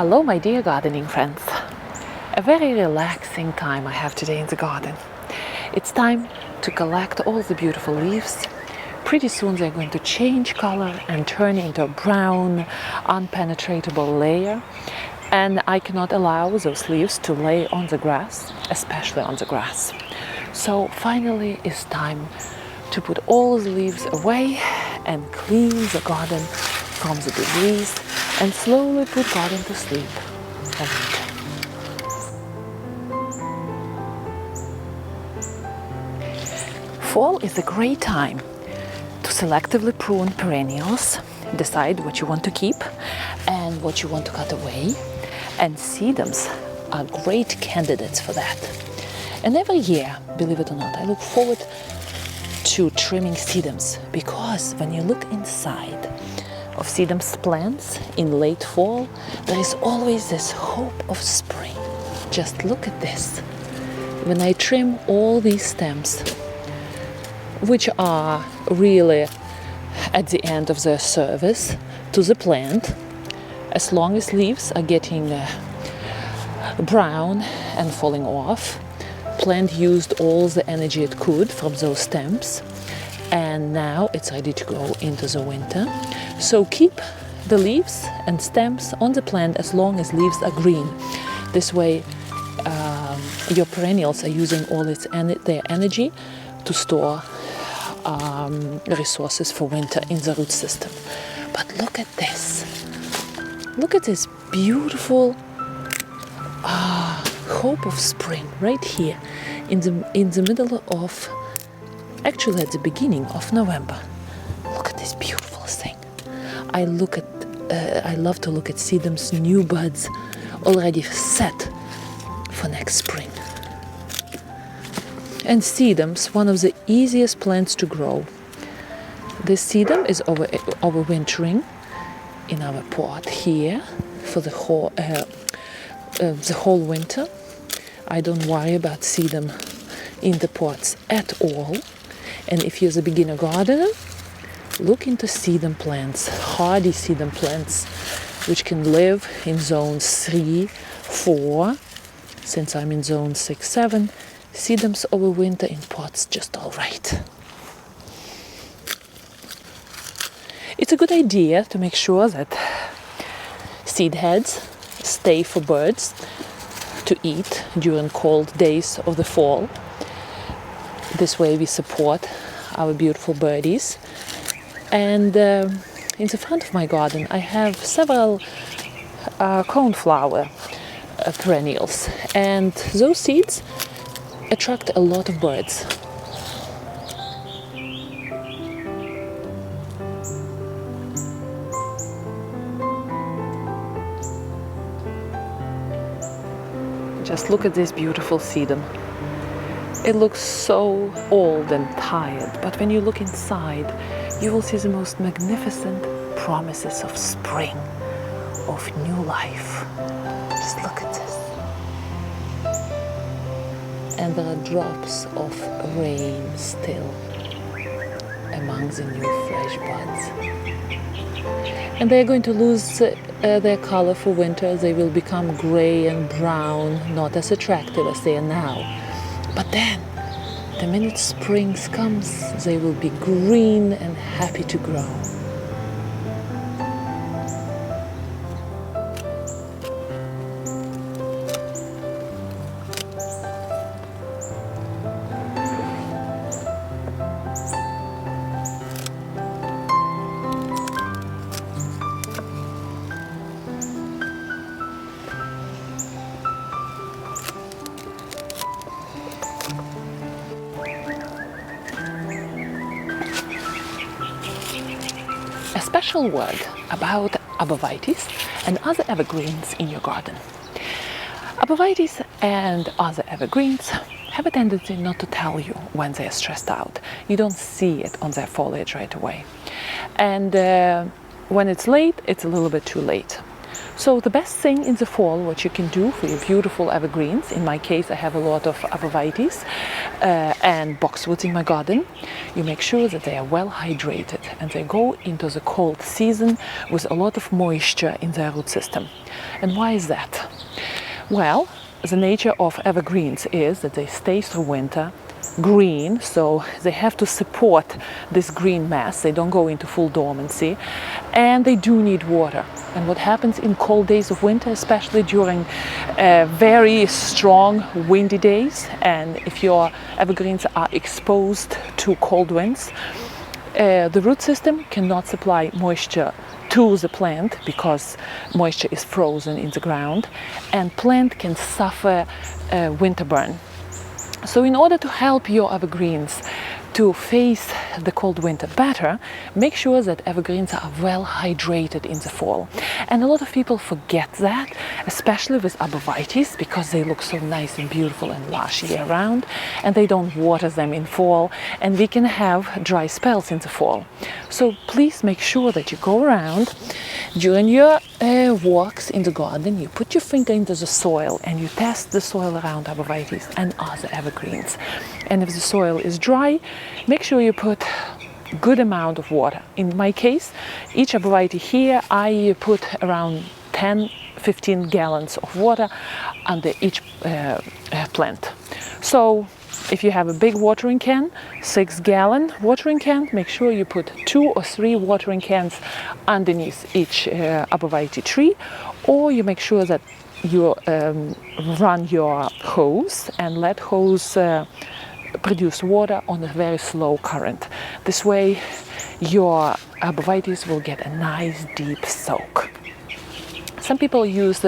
Hello, my dear gardening friends. A very relaxing time I have today in the garden. It's time to collect all the beautiful leaves. Pretty soon they're going to change color and turn into a brown, unpenetratable layer. And I cannot allow those leaves to lay on the grass, especially on the grass. So finally it's time to put all the leaves away and clean the garden from the debris and slowly put garden to sleep for winter. Fall is a great time to selectively prune perennials, decide what you want to keep and what you want to cut away, and sedums are great candidates for that. And every year, believe it or not, I look forward to trimming sedums, because when you look inside of sedums plants in late fall, there is always this hope of spring. Just look at this. When I trim all these stems, which are really at the end of their service to the plant, as long as leaves are getting brown and falling off, plant used all the energy it could from those stems, and now it's ready to go into the winter. So keep the leaves and stems on the plant as long as leaves are green. This way your perennials are using all their energy to store resources for winter in the root system. But look at this. Look at this beautiful hope of spring right here in the middle of, actually at the beginning of November. Look at this beautiful thing. I love to look at sedums new buds already set for next spring. And sedums, one of the easiest plants to grow. This sedum is overwintering in our pot here for the whole winter. I don't worry about sedum in the pots at all. And if you're a beginner gardener, look into sedum plants, hardy sedum plants, which can live in zones 3, 4. Since I'm in zone 6, 7, sedums overwinter in pots just all right. It's a good idea to make sure that seed heads stay for birds to eat during cold days of the fall. This way we support our beautiful birdies. And in the front of my garden I have several coneflower perennials, and those seeds attract a lot of birds. Just look at this beautiful sedum. It looks so old and tired, but when you look inside, you will see the most magnificent promises of spring, of new life. Just look at this. And there are drops of rain still among the new fresh buds. And they're going to lose their color for winter. They will become gray and brown, not as attractive as they are now. But then, the minute spring comes, they will be green and happy to grow. A special word about Arborvitaes and other evergreens in your garden. Arborvitaes and other evergreens have a tendency not to tell you when they are stressed out. You don't see it on their foliage right away. And when it's late, it's a little bit too late. So the best thing in the fall, what you can do for your beautiful evergreens, in my case I have a lot of Arborvitaes and boxwoods in my garden, you make sure that they are well hydrated and they go into the cold season with a lot of moisture in their root system. And why is that? Well, the nature of evergreens is that they stay through winter green, so they have to support this green mass. They don't go into full dormancy, and they do need water. And what happens in cold days of winter, especially during very strong windy days, and if your evergreens are exposed to cold winds, the root system cannot supply moisture to the plant because moisture is frozen in the ground, and plant can suffer winter burn. So in order to help your evergreens to face the cold winter better, make sure that evergreens are well hydrated in the fall. And a lot of people forget that, especially with Arborvitaes, because they look so nice and beautiful and lush year round, and they don't water them in fall, and we can have dry spells in the fall. So please make sure that you go around during your walks in the garden, you put your finger into the soil and you test the soil around Arborvitaes and other evergreens. And if the soil is dry, make sure you put good amount of water. In my case, each Arborvitae here, I put around 10-15 gallons of water under each plant. So if you have a big watering can, 6-gallon watering can, make sure you put 2 or 3 watering cans underneath each Arborvitae tree, or you make sure that you run your hose and let hose produce water on a very slow current. This way your Arborvitaes will get a nice deep soak. Some people use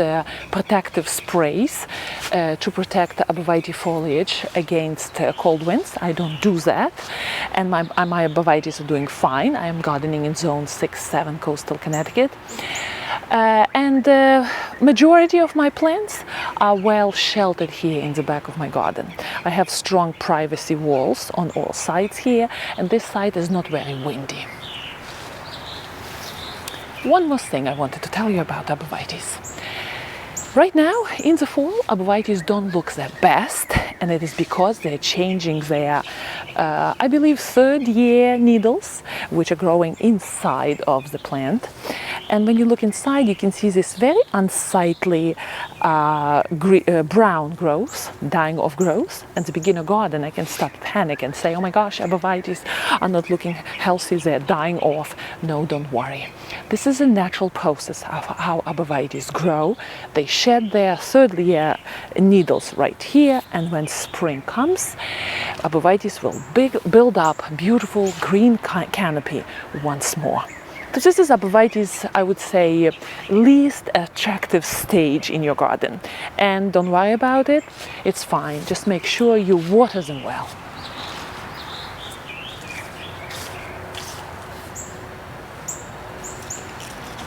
protective sprays to protect the Arborvitae foliage against cold winds. I don't do that, and my Arborvitaes are doing fine. I am gardening in zone 6-7 coastal Connecticut. And the majority of my plants are well sheltered here in the back of my garden. I have strong privacy walls on all sides here, and this side is not very windy. One more thing I wanted to tell you about Arborvitaes. Right now, in the fall, Arborvitaes don't look their best, and it is because they're changing their, I believe, 3rd-year needles, which are growing inside of the plant. And when you look inside, you can see this very unsightly brown growth, dying off growth. At the beginner garden, I can start to panic and say, oh my gosh, Arborvitaes are not looking healthy, they're dying off. No, don't worry. This is a natural process of how Arborvitaes grow. They shed their 3rd-year needles right here, and when spring comes, Arborvitaes will build up beautiful green canopy once more. So this is Arborvitaes, I would say, least attractive stage in your garden. And don't worry about it, it's fine. Just make sure you water them well.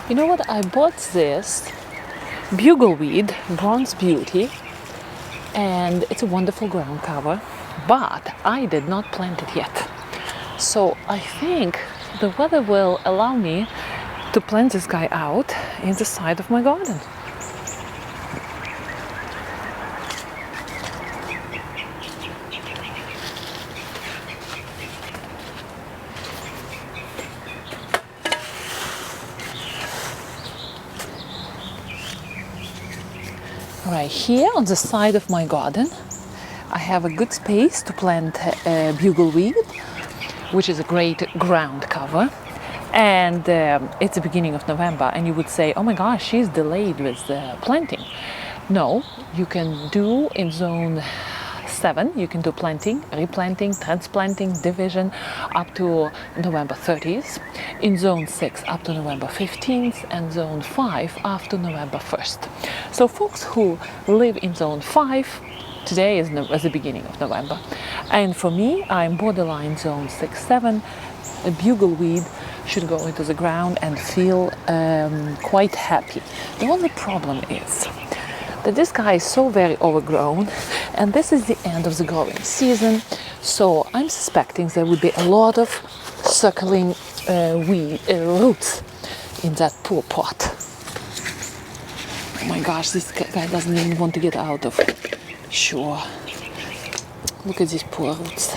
You know what? I bought this bugleweed, Bronze Beauty, and it's a wonderful ground cover, but I did not plant it yet. So I think the weather will allow me to plant this guy out in the side of my garden. Right here on the side of my garden, I have a good space to plant bugleweed, which is a great ground cover. And it's the beginning of November, and you would say, oh my gosh, she's delayed with planting. No, you can do in zone 7, you can do planting, replanting, transplanting, division up to November 30th, in zone 6 up to November 15th, and zone 5 up to November 1st. So folks who live in zone 5, today is the beginning of November. And for me, I'm borderline zone 6-7. A bugleweed should go into the ground and feel quite happy. The only problem is that this guy is so very overgrown, and this is the end of the growing season, so I'm suspecting there would be a lot of circling roots in that poor pot. Oh my gosh, this guy doesn't even want to get out of. Sure. Look at these poor roots.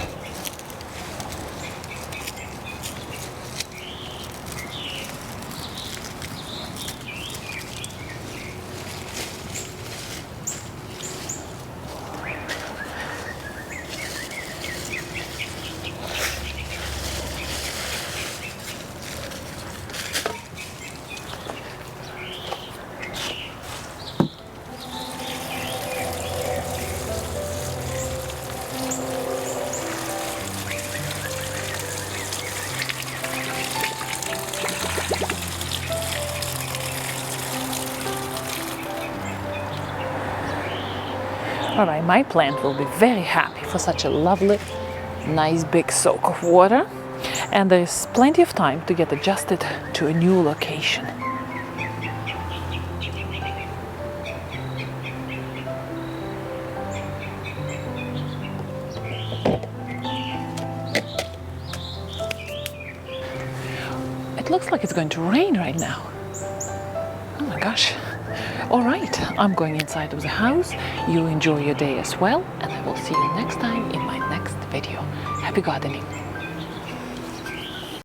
All right, my plant will be very happy for such a lovely, nice big soak of water. And there's plenty of time to get adjusted to a new location. It looks like it's going to rain right now. Oh my gosh. All right, I'm going inside of the house. You enjoy your day as well, and I will see you next time in my next video. Happy gardening!